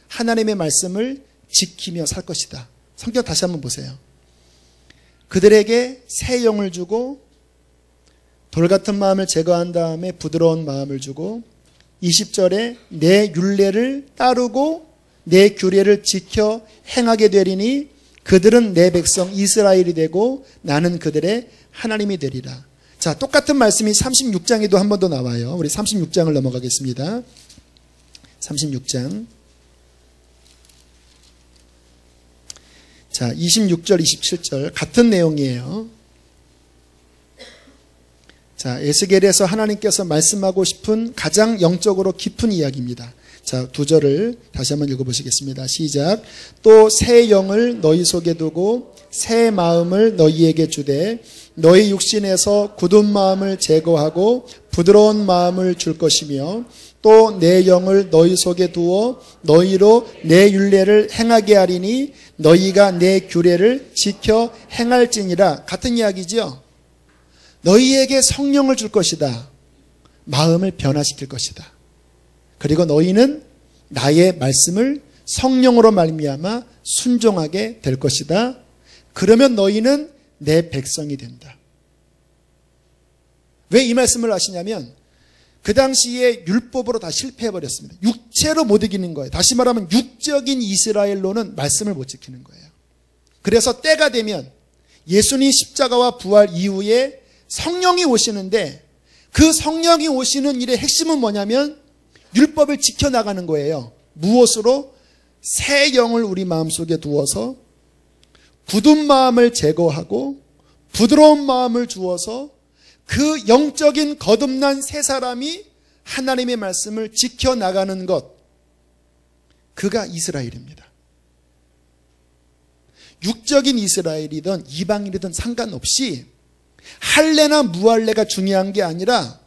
하나님의 말씀을 지키며 살 것이다. 성경 다시 한번 보세요. 그들에게 새 영을 주고 돌 같은 마음을 제거한 다음에 부드러운 마음을 주고 20절에 내 율례를 따르고 내 규례를 지켜 행하게 되리니 그들은 내 백성 이스라엘이 되고 나는 그들의 하나님이 되리라. 자, 똑같은 말씀이 36장에도 한 번 더 나와요. 우리 36장을 넘어가겠습니다. 36장. 자, 26절, 27절 같은 내용이에요. 자, 에스겔에서 하나님께서 말씀하고 싶은 가장 영적으로 깊은 이야기입니다. 자, 2절을 다시 한번 읽어보시겠습니다. 시작. 또 새 영을 너희 속에 두고 새 마음을 너희에게 주되 너희 육신에서 굳은 마음을 제거하고 부드러운 마음을 줄 것이며 또 내 영을 너희 속에 두어 너희로 내 율례를 행하게 하리니 너희가 내 규례를 지켜 행할지니라. 같은 이야기죠. 너희에게 성령을 줄 것이다. 마음을 변화시킬 것이다. 그리고 너희는 나의 말씀을 성령으로 말미암아 순종하게 될 것이다. 그러면 너희는 내 백성이 된다. 왜 이 말씀을 하시냐면 그 당시에 율법으로 다 실패해버렸습니다. 육체로 못 이기는 거예요. 다시 말하면 육적인 이스라엘로는 말씀을 못 지키는 거예요. 그래서 때가 되면 예수님 십자가와 부활 이후에 성령이 오시는데 그 성령이 오시는 일의 핵심은 뭐냐면 율법을 지켜나가는 거예요. 무엇으로? 새 영을 우리 마음속에 두어서 굳은 마음을 제거하고 부드러운 마음을 주어서 그 영적인 거듭난 새 사람이 하나님의 말씀을 지켜나가는 것, 그가 이스라엘입니다. 육적인 이스라엘이든 이방인이든 상관없이 할례나 무할례가 중요한 게 아니라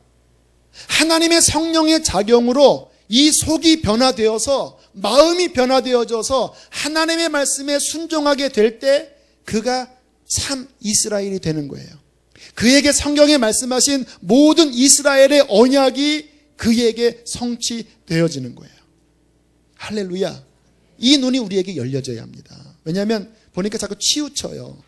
하나님의 성령의 작용으로 이 속이 변화되어서 마음이 변화되어져서 하나님의 말씀에 순종하게 될 때 그가 참 이스라엘이 되는 거예요. 그에게 성경에 말씀하신 모든 이스라엘의 언약이 그에게 성취되어지는 거예요. 할렐루야. 이 눈이 우리에게 열려져야 합니다. 왜냐하면 보니까 자꾸 치우쳐요.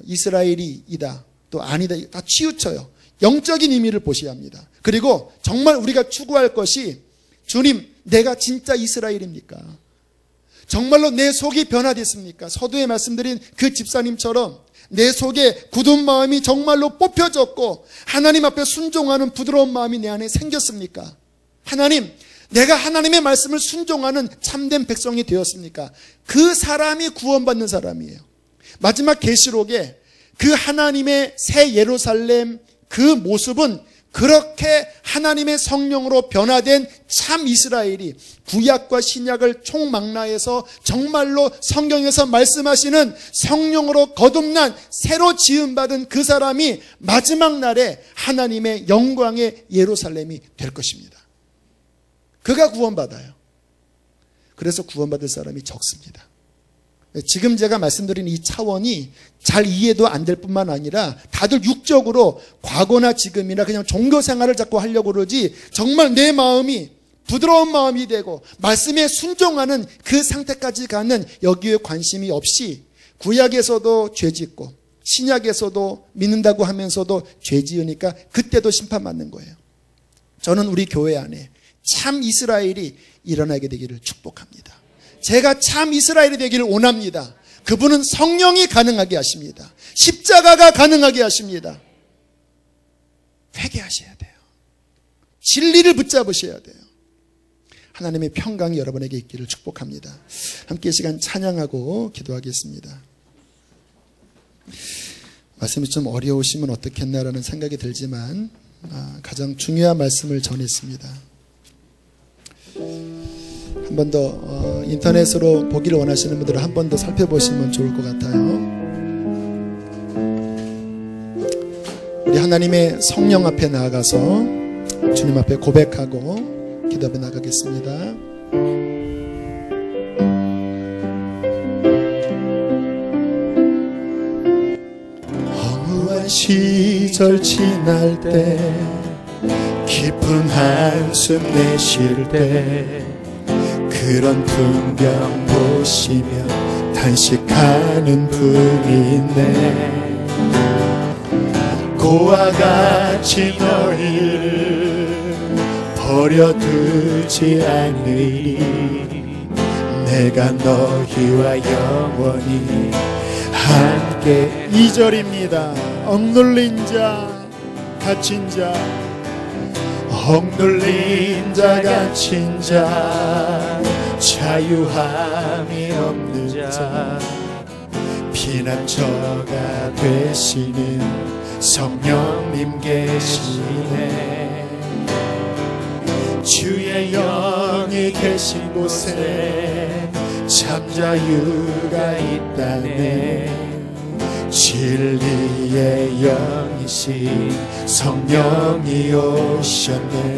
이스라엘이다 또 아니다 다 치우쳐요. 영적인 의미를 보셔야 합니다. 그리고 정말 우리가 추구할 것이 주님, 내가 진짜 이스라엘입니까? 정말로 내 속이 변화됐습니까? 서두에 말씀드린 그 집사님처럼 내 속에 굳은 마음이 정말로 뽑혀졌고 하나님 앞에 순종하는 부드러운 마음이 내 안에 생겼습니까? 하나님, 내가 하나님의 말씀을 순종하는 참된 백성이 되었습니까? 그 사람이 구원받는 사람이에요. 마지막 계시록에 그 하나님의 새 예루살렘 그 모습은 그렇게 하나님의 성령으로 변화된 참 이스라엘이 구약과 신약을 총망라해서 정말로 성경에서 말씀하시는 성령으로 거듭난 새로 지음받은 그 사람이 마지막 날에 하나님의 영광의 예루살렘이 될 것입니다. 그가 구원받아요. 그래서 구원받을 사람이 적습니다. 지금 제가 말씀드린 이 차원이 잘 이해도 안 될 뿐만 아니라 다들 육적으로 과거나 지금이나 그냥 종교 생활을 자꾸 하려고 그러지 정말 내 마음이 부드러운 마음이 되고 말씀에 순종하는 그 상태까지 가는 여기에 관심이 없이 구약에서도 죄 짓고 신약에서도 믿는다고 하면서도 죄 지으니까 그때도 심판받는 거예요. 저는 우리 교회 안에 참 이스라엘이 일어나게 되기를 축복합니다. 제가 참 이스라엘이 되기를 원합니다. 그분은 성령이 가능하게 하십니다. 십자가가 가능하게 하십니다. 회개하셔야 돼요. 진리를 붙잡으셔야 돼요. 하나님의 평강이 여러분에게 있기를 축복합니다. 함께 이 시간 찬양하고 기도하겠습니다. 말씀이 좀 어려우시면 어떻겠나라는 생각이 들지만 가장 중요한 말씀을 전했습니다. 한 번 더 인터넷으로 보기를 원하시는 분들은 한 번 더 살펴보시면 좋을 것 같아요. 우리 하나님의 성령 앞에 나아가서 주님 앞에 고백하고 기도 앞에 나가겠습니다. 허무한 시절 지날 때 깊은 한숨 내쉴 때 그런 풍경 보시며 탄식하는 분이 있네. 고와 같이 너희를 버려두지 않으리. 내가 너희와 영원히 함께. 2절입니다. 억눌린 자, 갇힌 자, 억눌린 자, 갇힌 자, 자유함이 없는 자, 피난처가 되시는 성령님 계시네. 주의 영이 계신 곳에 참 자유가 있다네. 진리의 영이신 성령이 오셨네.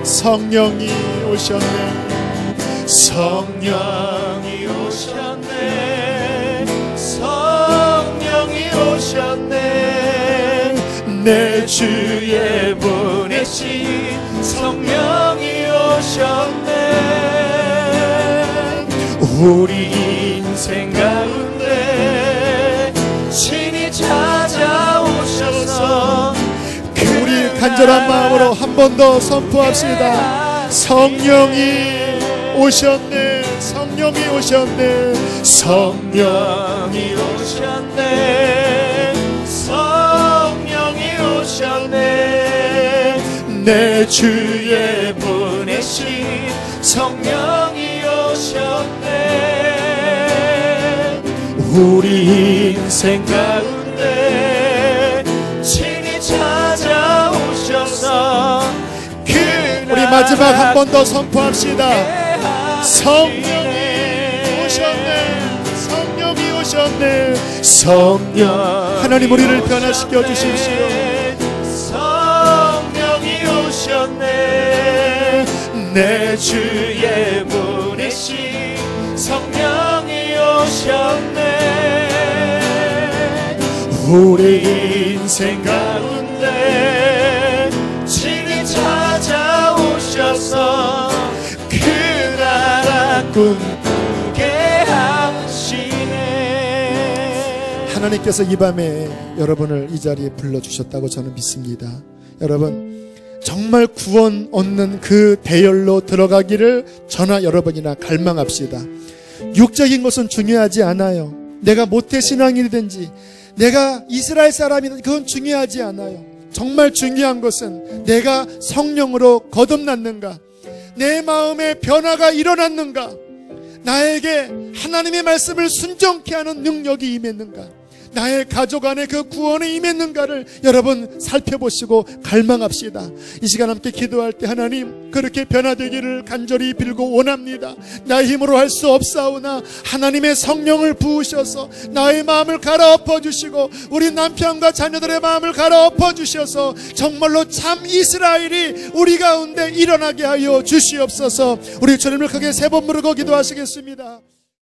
성령이 오셨네. 성령이 오셨네. 성령이 오셨네. 내 주에 보내신 성령이 오셨네. 우리 인생 가운데 친히 찾아오셔서 우리 간절한 마음으로 한 번 더 선포합시다. 성령이 오셨네. 성령이 오셨네. 성령이 오셨네. 성령이 오셨네. 내 주에 보내신 성령이 오셨네. 우리 인생 가운데 친히 찾아오셔서 우리 마지막 한 번 더 선포합시다. 성령이 오셨네. 성령이 오셨네. 성령 하나님 우리를 변화시켜 주십시오. 성령이 오셨네. 내 주에 보내신 성령이 오셨네. 우리 인생 가운데 친히 찾아오셔서 그 나라 꿈꾸게 하시네. 하나님께서 이 밤에 여러분을 이 자리에 불러주셨다고 저는 믿습니다. 여러분 정말 구원 얻는 그 대열로 들어가기를 저나 여러분이나 갈망합시다. 육적인 것은 중요하지 않아요. 내가 모태신앙이든지 내가 이스라엘 사람이든지 그건 중요하지 않아요. 정말 중요한 것은 내가 성령으로 거듭났는가, 내 마음에 변화가 일어났는가, 나에게 하나님의 말씀을 순종케 하는 능력이 임했는가, 나의 가족 안에 그 구원이 임했는가를 여러분 살펴보시고 갈망합시다. 이 시간 함께 기도할 때 하나님 그렇게 변화되기를 간절히 빌고 원합니다. 나의 힘으로 할 수 없사오나 하나님의 성령을 부으셔서 나의 마음을 갈아엎어 주시고 우리 남편과 자녀들의 마음을 갈아엎어 주셔서 정말로 참 이스라엘이 우리 가운데 일어나게 하여 주시옵소서. 우리 주님을 크게 세 번 부르고 기도하시겠습니다.